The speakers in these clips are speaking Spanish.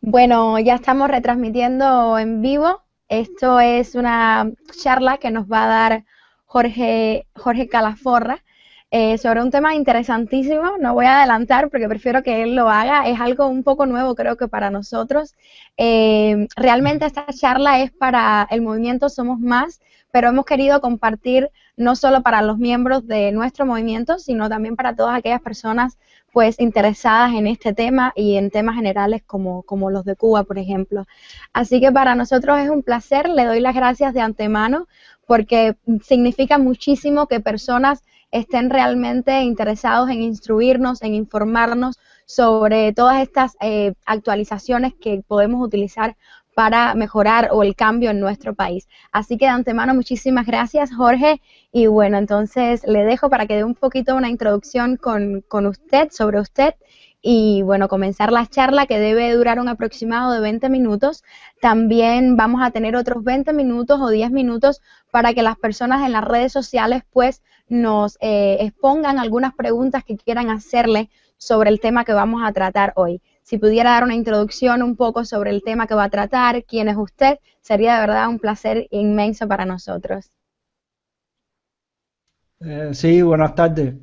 Bueno, ya estamos retransmitiendo en vivo. Esto es una charla que nos va a dar Jorge Calaforra sobre un tema interesantísimo. No voy a adelantar porque prefiero que él lo haga. Es algo un poco nuevo, creo que para nosotros. Realmente esta charla es para el movimiento Somos Más, pero hemos querido compartir no solo para los miembros de nuestro movimiento, sino también para todas aquellas personas pues interesadas en este tema y en temas generales como los de Cuba, por ejemplo. Así que para nosotros es un placer, le doy las gracias de antemano porque significa muchísimo que personas estén realmente interesados en instruirnos, en informarnos sobre todas estas actualizaciones que podemos utilizar para mejorar o el cambio en nuestro país. Así que de antemano muchísimas gracias, Jorge, y bueno, entonces le dejo para que dé un poquito una introducción con usted, sobre usted, y bueno, comenzar la charla que debe durar un aproximado de 20 minutos. También vamos a tener otros 20 minutos o 10 minutos para que las personas en las redes sociales pues nos expongan algunas preguntas que quieran hacerle sobre el tema que vamos a tratar hoy. Si pudiera dar una introducción un poco sobre el tema que va a tratar, quién es usted, sería de verdad un placer inmenso para nosotros. Sí, buenas tardes.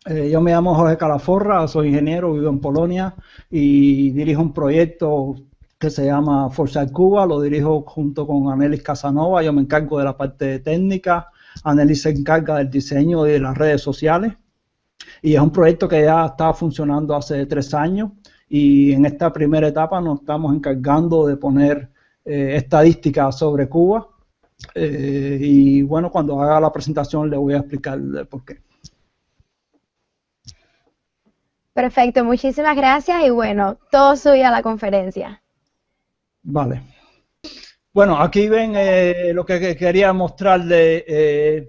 Yo me llamo Jorge Calaforra, soy ingeniero, vivo en Polonia y dirijo un proyecto que se llama Foresight Cuba, lo dirijo junto con Anelis Casanova, yo me encargo de la parte técnica, Anelis se encarga del diseño y de las redes sociales y es un proyecto que ya está funcionando hace 3 años y en esta primera etapa nos estamos encargando de poner estadísticas sobre Cuba. Y bueno, cuando haga la presentación le voy a explicar el por qué. Perfecto, muchísimas gracias y bueno, todo suyo a la conferencia. Vale. Bueno, aquí ven lo que quería mostrarle,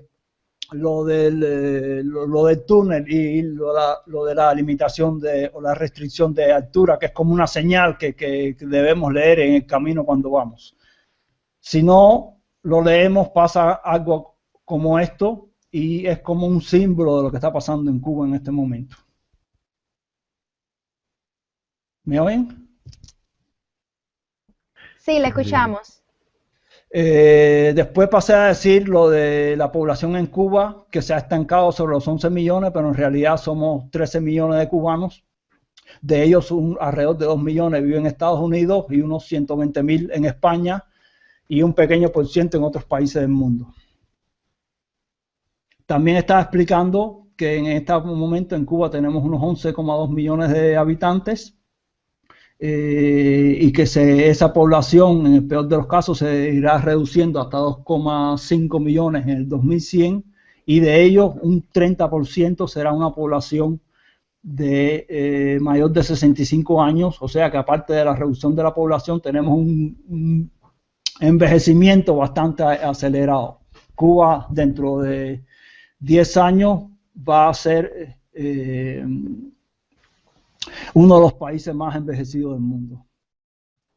lo del túnel y lo de la limitación o la restricción de altura, que es como una señal que debemos leer en el camino cuando vamos. Si no lo leemos, pasa algo como esto y es como un símbolo de lo que está pasando en Cuba en este momento. ¿Me oyen? Sí, le escuchamos. Después pasé a decir lo de la población en Cuba, que se ha estancado sobre los 11 millones, pero en realidad somos 13 millones de cubanos. De ellos, alrededor de 2 millones viven en Estados Unidos y unos 120.000 en España y un pequeño por ciento en otros países del mundo. También estaba explicando que en este momento en Cuba tenemos unos 11,2 millones de habitantes y que esa población, en el peor de los casos, se irá reduciendo hasta 2,5 millones en el 2100 y de ellos un 30% será una población de mayor de 65 años, o sea que aparte de la reducción de la población tenemos un envejecimiento bastante acelerado. Cuba dentro de 10 años va a ser uno de los países más envejecidos del mundo.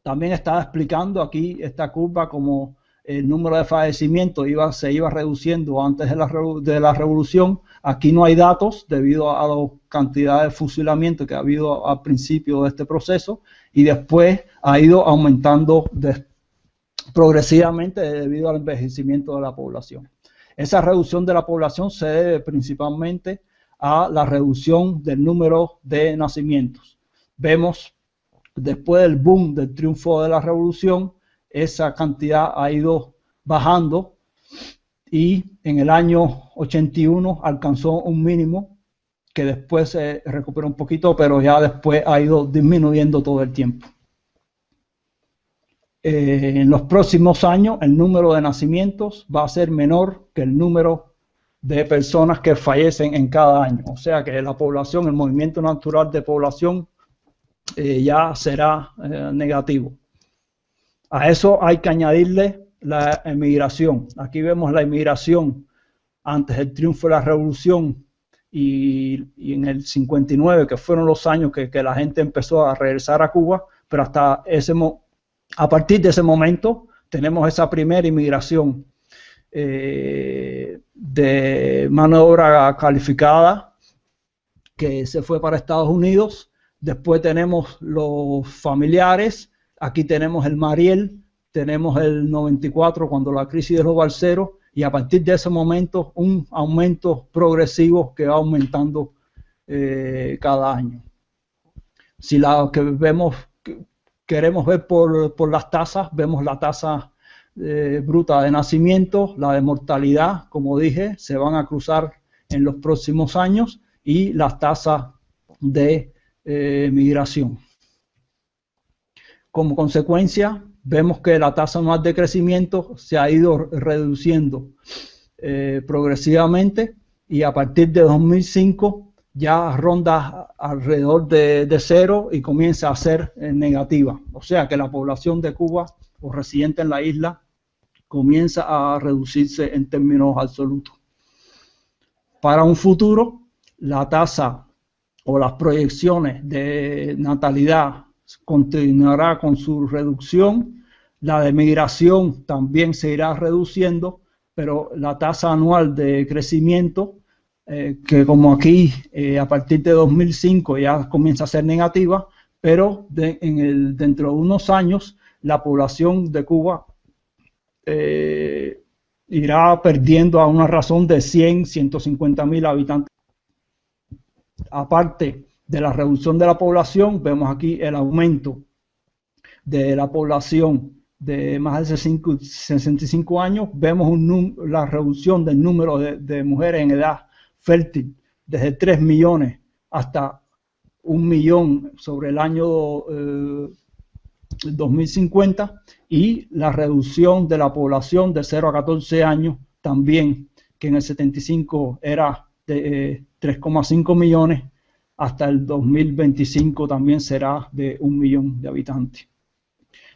También estaba explicando aquí esta curva como el número de fallecimientos se iba reduciendo antes de la revolución. Aquí no hay datos debido a la cantidad de fusilamiento que ha habido al principio de este proceso y después ha ido aumentando progresivamente debido al envejecimiento de la población. Esa reducción de la población se debe principalmente a la reducción del número de nacimientos. Vemos, después del boom del triunfo de la revolución, esa cantidad ha ido bajando y en el año 81 alcanzó un mínimo que después se recuperó un poquito, pero ya después ha ido disminuyendo todo el tiempo. En los próximos años el número de nacimientos va a ser menor que el número de personas que fallecen en cada año. O sea que la población, el movimiento natural de población ya será negativo. A eso hay que añadirle la emigración. Aquí vemos la emigración antes del triunfo de la revolución y en el 59, que fueron los años que la gente empezó a regresar a Cuba, pero hasta a partir de ese momento tenemos esa primera inmigración de mano de obra calificada que se fue para Estados Unidos. Después tenemos los familiares, Aquí tenemos el Mariel, tenemos el 94 cuando la crisis de los balseros, y a partir de ese momento un aumento progresivo que va aumentando cada año. Si la que vemos, queremos ver por las tasas, vemos la tasa bruta de nacimiento, la de mortalidad, como dije, se van a cruzar en los próximos años, y las tasas de migración. Como consecuencia, vemos que la tasa anual de crecimiento se ha ido reduciendo progresivamente, y a partir de 2005 ya ronda alrededor de cero y comienza a ser negativa. O sea que la población de Cuba o residente en la isla comienza a reducirse en términos absolutos. Para un futuro, la tasa o las proyecciones de natalidad continuará con su reducción, la de migración también se irá reduciendo, pero la tasa anual de crecimiento, que como aquí a partir de 2005 ya comienza a ser negativa, pero dentro de unos años la población de Cuba irá perdiendo a una razón de 150.000 habitantes. Aparte de la reducción de la población, vemos aquí el aumento de la población de más de 65 años, vemos la reducción del número de mujeres en edad fértil desde 3 millones hasta 1 millón sobre el año 2050, y la reducción de la población de 0 a 14 años también, que en el 75 era de 3,5 millones, hasta el 2025 también será de 1 millón de habitantes.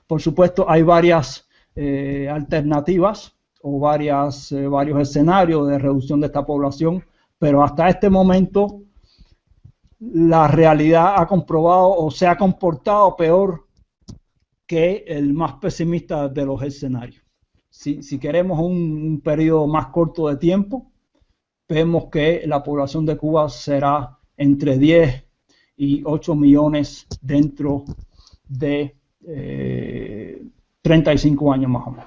Por supuesto, hay varias alternativas o varios escenarios de reducción de esta población, pero hasta este momento la realidad ha comprobado o se ha comportado peor que el más pesimista de los escenarios. Si queremos un periodo más corto de tiempo, vemos que la población de Cuba será entre 10 y 8 millones dentro de 35 años más o menos.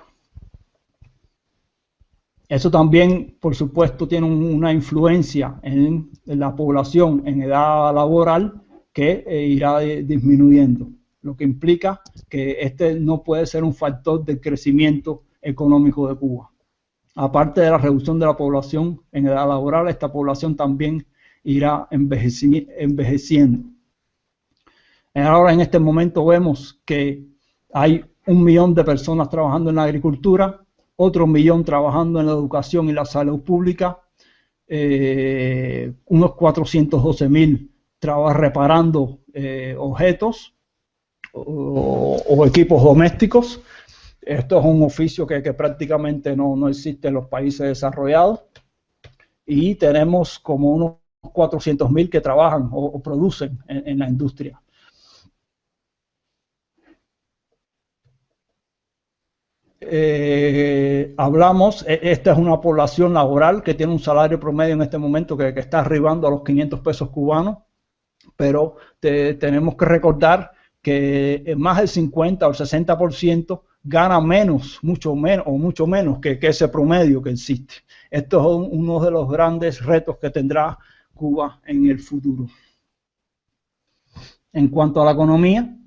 Eso también, por supuesto, tiene una influencia en la población en edad laboral que irá disminuyendo, lo que implica que este no puede ser un factor de crecimiento económico de Cuba. Aparte de la reducción de la población en edad laboral, esta población también irá envejeciendo. Ahora, en este momento vemos que hay 1 millón de personas trabajando en la agricultura, otro 1 millón trabajando en la educación y la salud pública, unos 412.000 reparando objetos o equipos domésticos. Esto es un oficio que prácticamente no existe en los países desarrollados, y tenemos como unos 400.000 que trabajan o producen en la industria. Esta es una población laboral que tiene un salario promedio en este momento que está arribando a los 500 pesos cubanos, pero tenemos que recordar que más del 50 o el 60% gana menos, mucho menos que ese promedio que existe. Esto es uno de los grandes retos que tendrá Cuba en el futuro. En cuanto a la economía,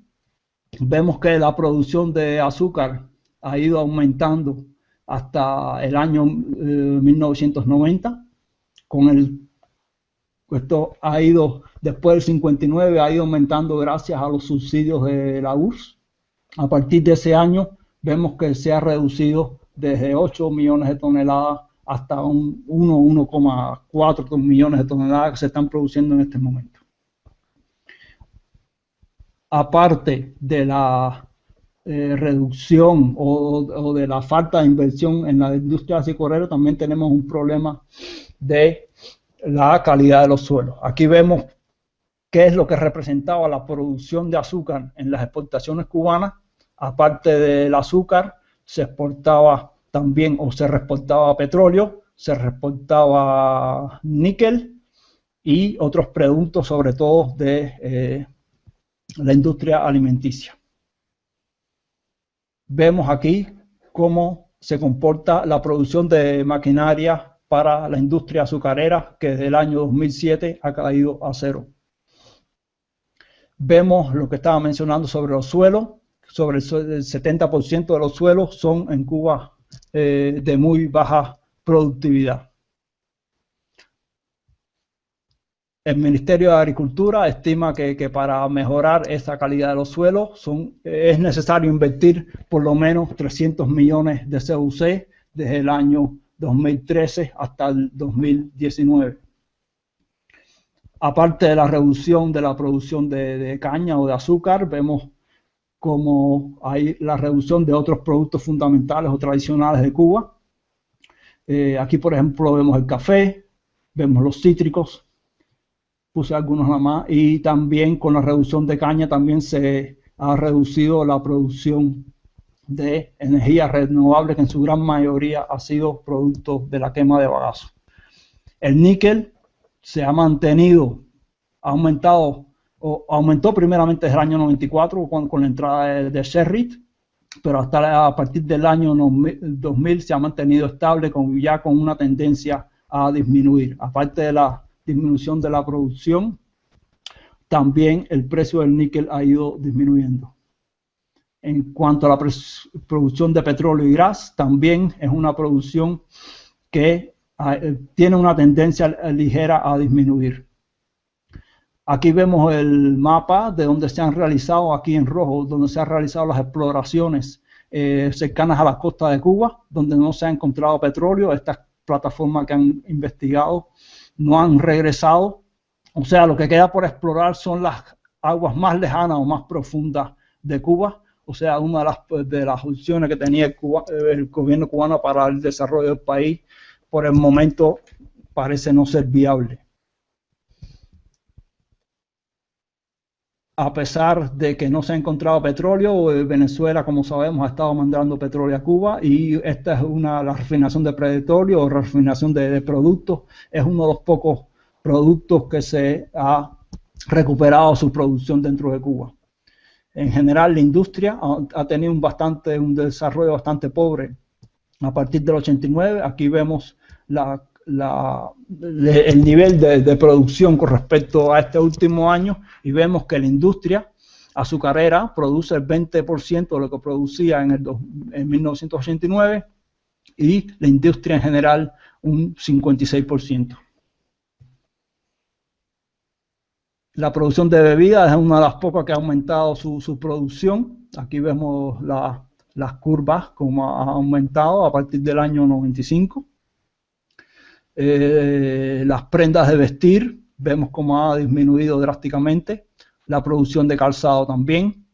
vemos que la producción de azúcar ha ido aumentando hasta el año 1990. Esto ha ido, después del 59, ha ido aumentando gracias a los subsidios de la URSS. A partir de ese año, vemos que se ha reducido desde 8 millones de toneladas hasta 1,4 millones de toneladas que se están produciendo en este momento. Aparte de la reducción o de la falta de inversión en la industria azucarera, también tenemos un problema de la calidad de los suelos. Aquí vemos qué es lo que representaba la producción de azúcar en las exportaciones cubanas. Aparte del azúcar, se exportaba también o se reexportaba petróleo, se reexportaba níquel y otros productos, sobre todo de la industria alimenticia. Vemos aquí cómo se comporta la producción de maquinaria para la industria azucarera, que desde el año 2007 ha caído a cero. Vemos lo que estaba mencionando sobre los suelos. Sobre el 70% de los suelos son en Cuba de muy baja productividad. El Ministerio de Agricultura estima que para mejorar esa calidad de los suelos es necesario invertir por lo menos 300 millones de CUC desde el año 2013 hasta el 2019. Aparte de la reducción de la producción de caña o de azúcar, vemos como hay la reducción de otros productos fundamentales o tradicionales de Cuba. Aquí, por ejemplo, vemos el café, vemos los cítricos, puse algunos nada más, y también con la reducción de caña también se ha reducido la producción de energía renovable, que en su gran mayoría ha sido producto de la quema de bagazo. El níquel se ha mantenido, ha aumentó primeramente desde el año 94 con la entrada de Sherritt, pero hasta a partir del año 2000 se ha mantenido estable ya con una tendencia a disminuir. Aparte de la disminución de la producción, también el precio del níquel ha ido disminuyendo. En cuanto a la producción de petróleo y gas, también es una producción que tiene una tendencia ligera a disminuir. Aquí vemos el mapa de donde se han realizado, aquí en rojo, donde se han realizado las exploraciones cercanas a la costa de Cuba, donde no se ha encontrado petróleo. Estas plataformas que han investigado no han regresado. O sea, lo que queda por explorar son las aguas más lejanas o más profundas de Cuba. O sea, una de las opciones que tenía el gobierno cubano para el desarrollo del país, por el momento parece no ser viable. A pesar de que no se ha encontrado petróleo, Venezuela, como sabemos, ha estado mandando petróleo a Cuba, y esta es la refinación de petróleo o refinación de productos, es uno de los pocos productos que se ha recuperado su producción dentro de Cuba. En general, la industria ha tenido un desarrollo bastante pobre a partir del 89. Aquí vemos el nivel de producción con respecto a este último año, y vemos que la industria azucarera produce el 20% de lo que producía en 1989, y la industria en general un 56%. La producción de bebidas es una de las pocas que ha aumentado su producción. Aquí vemos las curvas, como ha aumentado a partir del año 95. Las prendas de vestir, vemos cómo ha disminuido drásticamente. La producción de calzado también.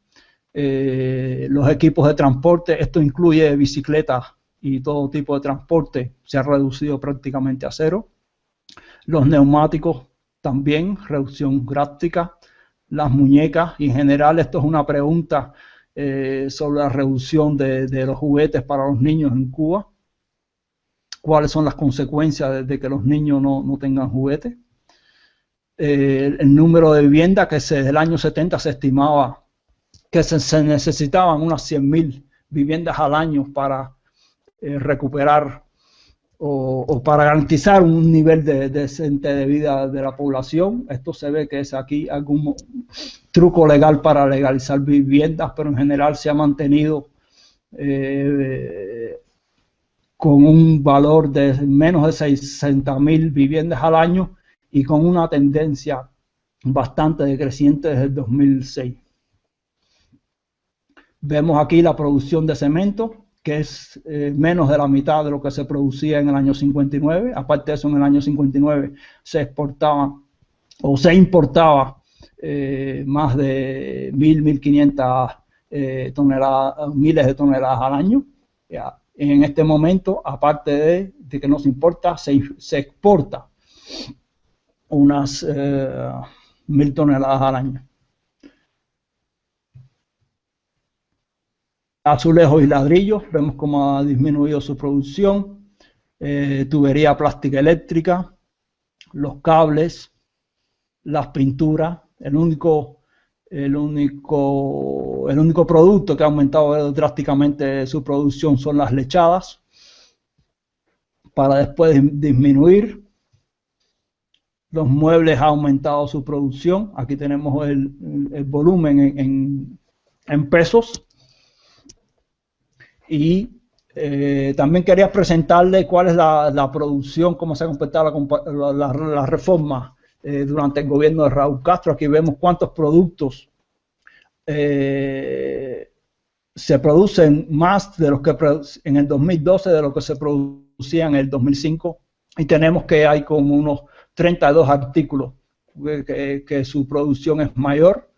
Los equipos de transporte, esto incluye bicicletas y todo tipo de transporte, se ha reducido prácticamente a cero. Los neumáticos también, reducción drástica. Las muñecas, y en general esto es una pregunta sobre la reducción de los juguetes para los niños en Cuba. ¿Cuáles son las consecuencias de que los niños no tengan juguetes? El número de viviendas, que desde el año 70 se estimaba que se necesitaban unas 100.000 viviendas al año para recuperar o para garantizar un nivel decente de vida de la población. Esto se ve que es aquí algún truco legal para legalizar viviendas, pero en general se ha mantenido con un valor de menos de 60.000 viviendas al año, y con una tendencia bastante decreciente desde el 2006. Vemos aquí la producción de cemento, que es menos de la mitad de lo que se producía en el año 59. Aparte de eso, en el año 59 se exportaba o se importaba más de 1.500 toneladas, miles de toneladas al año. Ya, en este momento, aparte de que no se importa, se exporta unas 1.000 toneladas al año. Azulejos y ladrillos, vemos cómo ha disminuido su producción. Tubería plástica eléctrica, los cables, las pinturas. El único El único producto que ha aumentado drásticamente su producción son las lechadas, para después disminuir. Los muebles ha aumentado su producción. Aquí tenemos el volumen en pesos. Y también quería presentarle cuál es la producción, cómo se ha comportado la reforma durante el gobierno de Raúl Castro. Aquí vemos cuántos productos se producen más de los que en el 2012 de lo que se producía en el 2005. Y tenemos que hay como unos 32 artículos que su producción es mayor,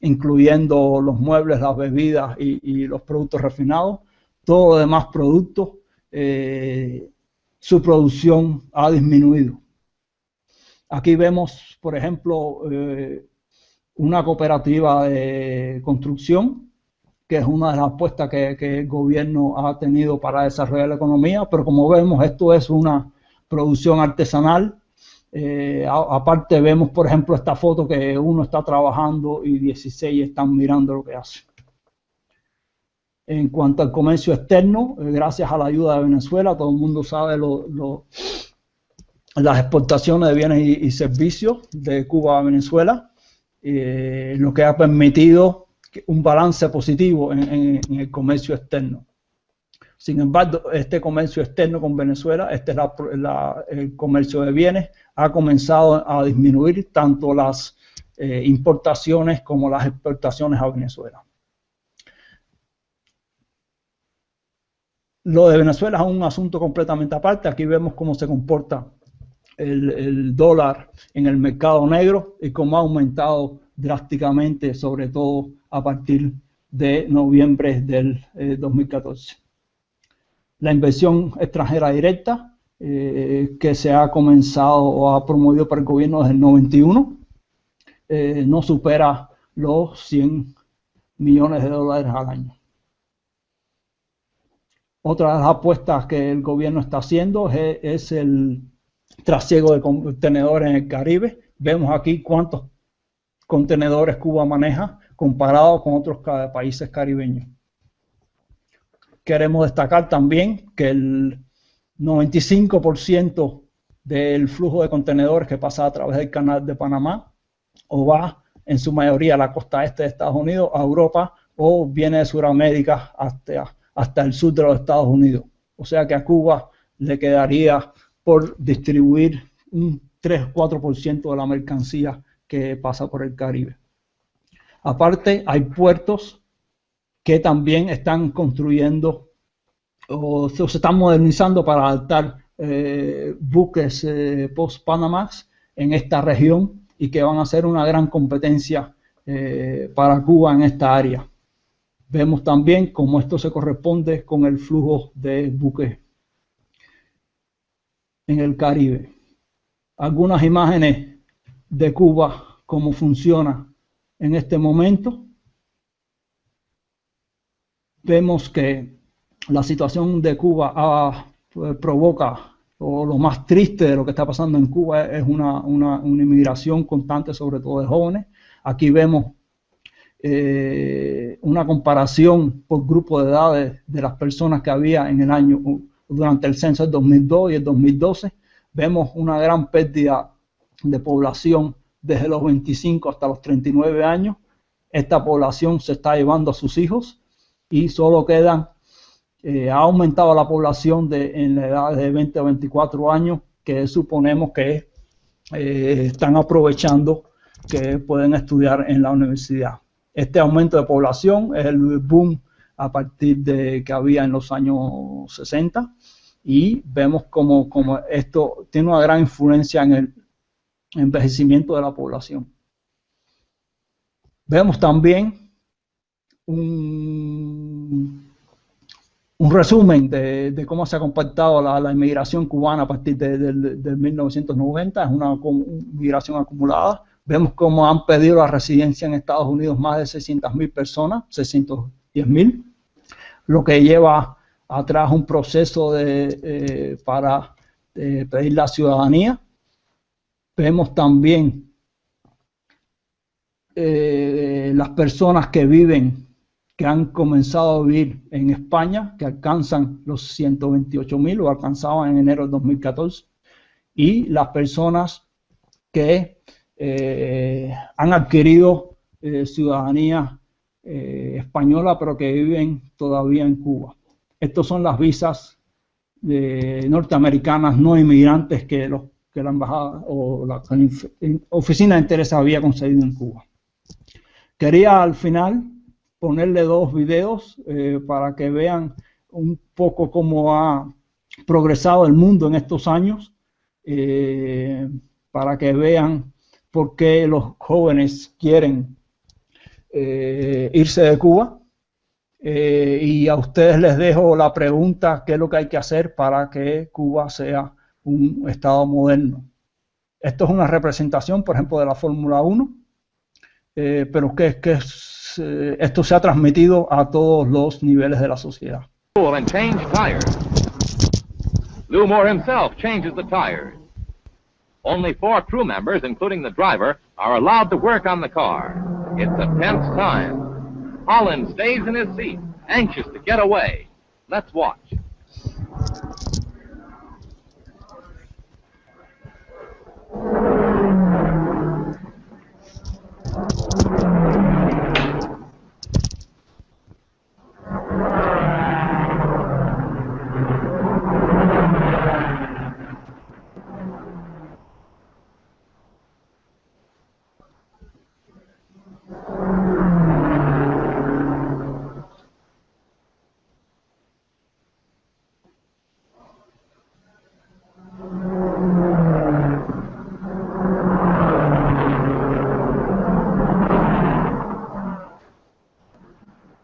incluyendo los muebles, las bebidas y los productos refinados. Todos los demás productos, su producción ha disminuido. Aquí vemos, por ejemplo, una cooperativa de construcción, que es una de las apuestas que el gobierno ha tenido para desarrollar la economía, pero como vemos, esto es una producción artesanal. Aparte vemos, por ejemplo, esta foto que uno está trabajando y 16 están mirando lo que hace. En cuanto al comercio externo, gracias a la ayuda de Venezuela, todo el mundo sabe las exportaciones de bienes y servicios de Cuba a Venezuela, lo que ha permitido un balance positivo en el comercio externo. Sin embargo, este comercio externo con Venezuela, el comercio de bienes, ha comenzado a disminuir tanto las importaciones como las exportaciones a Venezuela. Lo de Venezuela es un asunto completamente aparte. Aquí vemos cómo se comporta el dólar en el mercado negro y cómo ha aumentado drásticamente, sobre todo a partir de noviembre del 2014. La inversión extranjera directa, que se ha comenzado o ha promovido por el gobierno desde el 91, no supera los 100 millones de dólares al año. Otra de las apuestas que el gobierno está haciendo es el trasiego de contenedores en el Caribe. Vemos aquí cuántos contenedores Cuba maneja comparado con otros países caribeños. Queremos destacar también que el 95% del flujo de contenedores que pasa a través del canal de Panamá o va en su mayoría a la costa este de Estados Unidos, a Europa, o viene de Sudamérica hasta el sur de los Estados Unidos. O sea que a Cuba le quedaría por distribuir un 3-4% de la mercancía que pasa por el Caribe. Aparte, hay puertos que también están construyendo o se están modernizando para adaptar buques post-Panamax en esta región y que van a ser una gran competencia para Cuba en esta área. Vemos también cómo esto se corresponde con el flujo de buques en el Caribe. Algunas imágenes de Cuba, cómo funciona en este momento. Vemos que la situación de Cuba provoca, o lo más triste de lo que está pasando en Cuba es una inmigración constante, sobre todo de jóvenes. Aquí vemos una comparación por grupo de edades de las personas que había en el año, durante el censo del 2002 y el 2012. Vemos una gran pérdida de población desde los 25 hasta los 39 años. Esta población se está llevando a sus hijos y solo quedan, ha aumentado la población en la edad de 20 a 24 años, que suponemos que están aprovechando que pueden estudiar en la universidad. Este aumento de población es el boom a partir de que había en los años 60 y vemos como esto tiene una gran influencia en el envejecimiento de la población. Vemos también un resumen de cómo se ha comportado la inmigración cubana a partir de 1990. Es una migración acumulada. Vemos cómo han pedido la residencia en Estados Unidos más de 600.000 personas, 610.000, lo que lleva atrás un proceso para pedir la ciudadanía. Vemos también las personas que viven, que han comenzado a vivir en España, que alcanzan los 128.000 o alcanzaban en enero del 2014, y las personas que han adquirido ciudadanía española pero que viven todavía en Cuba. Estas son las visas norteamericanas no inmigrantes que la embajada o la oficina de interés había concedido en Cuba. Quería al final ponerle dos videos para que vean un poco cómo ha progresado el mundo en estos años, para que vean por qué los jóvenes quieren irse de Cuba. Y a ustedes les dejo la pregunta: ¿qué es lo que hay que hacer para que Cuba sea un estado moderno? Esto es una representación, por ejemplo, de la Fórmula 1, pero esto se ha transmitido a todos los niveles de la sociedad. Lou Moore himself changes the tires. Only 4 crew members, including the driver, are allowed to work on the car. It's a tense time. Holland stays in his seat, anxious to get away. Let's watch.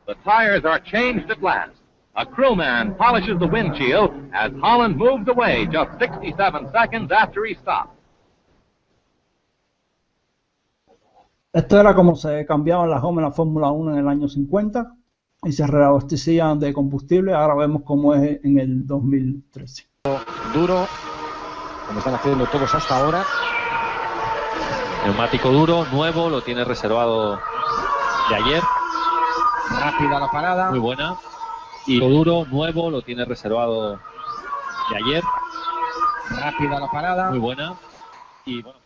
The tires are changed at last. A crewman polishes the windshield as Holland moves away just 67 seconds after he stopped. Esto era como se cambiaban las gomas en la Fórmula 1 en el año 50 y se reabastecían de combustible. Ahora vemos cómo es en el 2013. Duro, como están haciendo todos hasta ahora. Neumático duro, nuevo, lo tiene reservado de ayer. Rápida la parada. Muy buena. Y lo duro, nuevo, lo tiene reservado de ayer. Rápida la parada. Muy buena. Y bueno.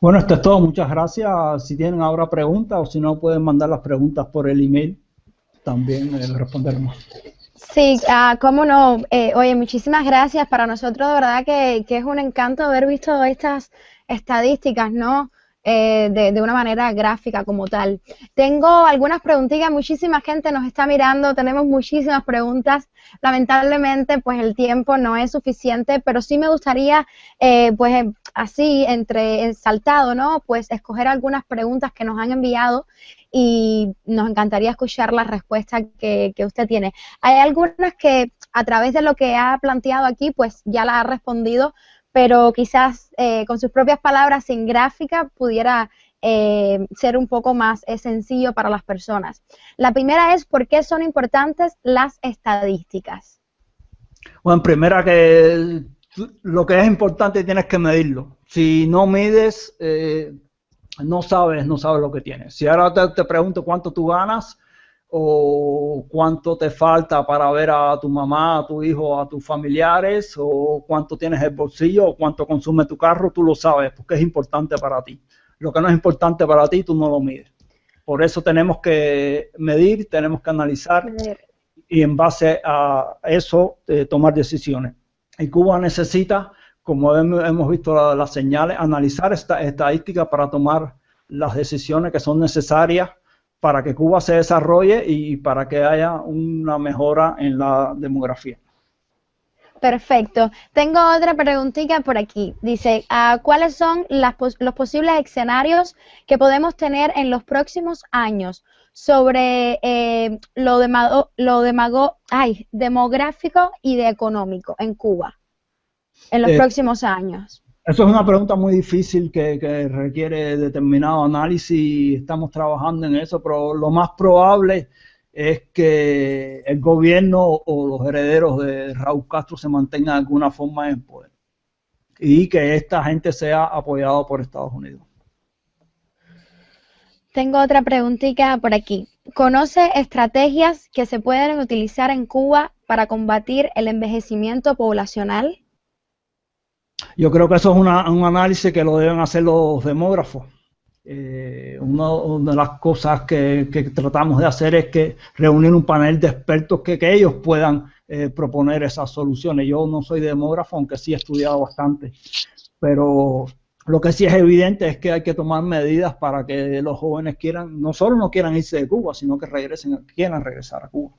Bueno, esto es todo. Muchas gracias. Si tienen ahora preguntas o si no, pueden mandar las preguntas por el email. También responderemos. Sí, cómo no. Oye, muchísimas gracias. Para nosotros, de verdad que es un encanto haber visto estas estadísticas, ¿no? De una manera gráfica como tal. Tengo algunas preguntitas, muchísima gente nos está mirando, tenemos muchísimas preguntas. Lamentablemente, pues el tiempo no es suficiente, pero sí me gustaría, pues así, saltado, ¿no? Pues escoger algunas preguntas que nos han enviado y nos encantaría escuchar la respuesta que usted tiene. Hay algunas que a través de lo que ha planteado aquí, pues ya la ha respondido, pero quizás con sus propias palabras, sin gráfica, pudiera ser un poco más sencillo para las personas. La primera es: ¿por qué son importantes las estadísticas? Bueno, primera, que lo que es importante tienes que medirlo. Si no mides, no sabes lo que tienes. Si ahora te pregunto cuánto tú ganas o cuánto te falta para ver a tu mamá, a tu hijo, a tus familiares, o cuánto tienes en el bolsillo, o cuánto consume tu carro, tú lo sabes porque es importante para ti. Lo que no es importante para ti, tú no lo mides. Por eso tenemos que medir, tenemos que analizar y en base a eso tomar decisiones. Y Cuba necesita, como hemos visto las señales, analizar esta estadística para tomar las decisiones que son necesarias para que Cuba se desarrolle y para que haya una mejora en la demografía. Perfecto. Tengo otra preguntita por aquí. Dice, ¿cuáles son los posibles escenarios que podemos tener en los próximos años sobre demográfico y de económico en Cuba en los próximos años? Eso es una pregunta muy difícil que requiere determinado análisis. Estamos trabajando en eso, pero lo más probable es que el gobierno o los herederos de Raúl Castro se mantengan de alguna forma en poder y que esta gente sea apoyada por Estados Unidos. Tengo otra preguntita por aquí. ¿Conoce estrategias que se pueden utilizar en Cuba para combatir el envejecimiento poblacional? Yo creo que eso es un análisis que lo deben hacer los demógrafos. Una de las cosas que tratamos de hacer es que reunir un panel de expertos que ellos puedan proponer esas soluciones. Yo no soy demógrafo, aunque sí he estudiado bastante, pero lo que sí es evidente es que hay que tomar medidas para que los jóvenes no solo no quieran irse de Cuba, sino que quieran regresar a Cuba.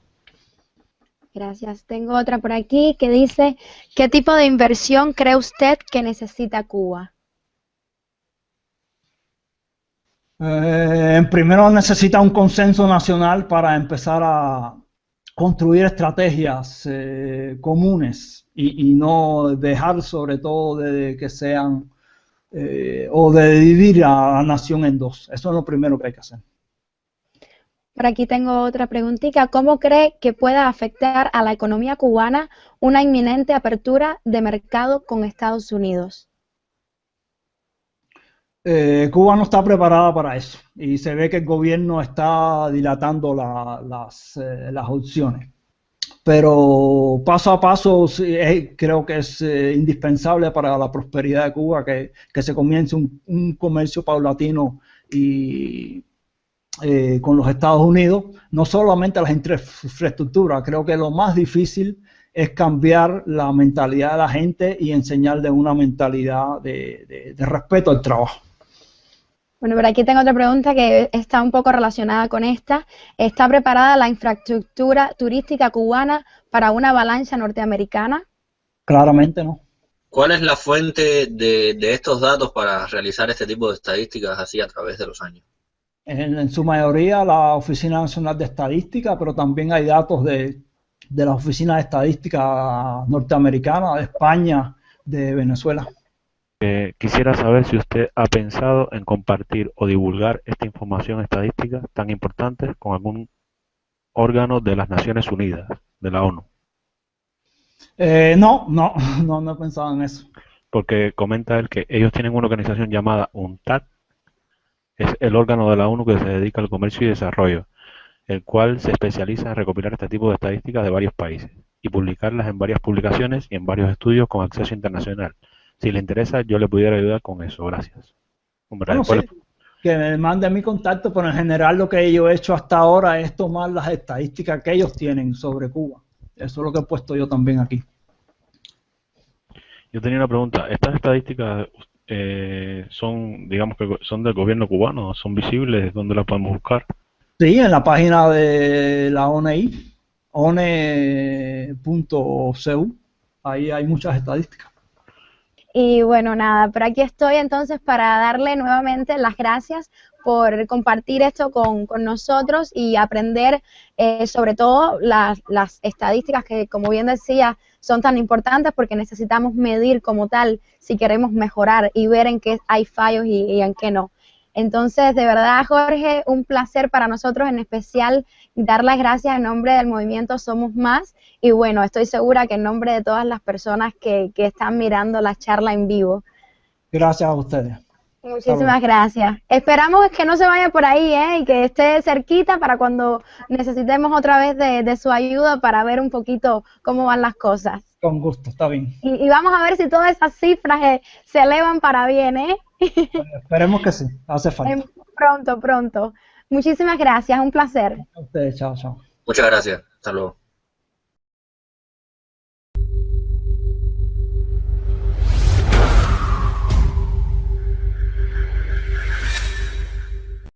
Gracias. Tengo otra por aquí que dice, ¿qué tipo de inversión cree usted que necesita Cuba? Primero necesita un consenso nacional para empezar a construir estrategias comunes y no dejar sobre todo de que sean o de dividir a la nación en dos. Eso es lo primero que hay que hacer. Por aquí tengo otra preguntita. ¿Cómo cree que pueda afectar a la economía cubana una inminente apertura de mercado con Estados Unidos? Cuba no está preparada para eso y se ve que el gobierno está dilatando las opciones. Pero paso a paso creo que es indispensable para la prosperidad de Cuba que se comience un comercio paulatino y con los Estados Unidos, no solamente las infraestructuras, creo que lo más difícil es cambiar la mentalidad de la gente y enseñarle una mentalidad de respeto al trabajo. Bueno, por aquí tengo otra pregunta que está un poco relacionada con esta. ¿Está preparada la infraestructura turística cubana para una avalancha norteamericana? Claramente no. ¿Cuál es la fuente de estos datos para realizar este tipo de estadísticas así a través de los años? En su mayoría la Oficina Nacional de Estadística, pero también hay datos de la Oficina de Estadística norteamericana, de España, de Venezuela. Quisiera saber si usted ha pensado en compartir o divulgar esta información estadística tan importante con algún órgano de las Naciones Unidas, de la ONU. No he pensado en eso. Porque comenta él que ellos tienen una organización llamada UNTAD, es el órgano de la ONU que se dedica al comercio y desarrollo, el cual se especializa en recopilar este tipo de estadísticas de varios países y publicarlas en varias publicaciones y en varios estudios con acceso internacional. Si le interesa, yo le pudiera ayudar con eso. Gracias. Bueno, sí, que me mande mi contacto, pero en general lo que yo he hecho hasta ahora es tomar las estadísticas que ellos tienen sobre Cuba. Eso es lo que he puesto yo también aquí. Yo tenía una pregunta. ¿Estas estadísticas son, digamos que son del gobierno cubano? ¿Son visibles? ¿Dónde las podemos buscar? Sí, en la página de la ONI, one.cu. Ahí hay muchas estadísticas. Y bueno, nada, pero aquí estoy entonces para darle nuevamente las gracias por compartir esto con nosotros y aprender sobre todo las estadísticas que, como bien decía, son tan importantes porque necesitamos medir como tal si queremos mejorar y ver en qué hay fallos y en qué no. Entonces, de verdad, Jorge, un placer para nosotros, en especial dar las gracias en nombre del movimiento Somos Más y bueno, estoy segura que en nombre de todas las personas que están mirando la charla en vivo. Gracias a ustedes. Muchísimas gracias. Esperamos que no se vaya por ahí y que esté cerquita para cuando necesitemos otra vez de su ayuda para ver un poquito cómo van las cosas. Con gusto, está bien. Y vamos a ver si todas esas cifras se elevan para bien, Esperemos que sí, hace falta. Pronto. Muchísimas gracias, un placer. A ustedes, chao. Muchas gracias, hasta luego.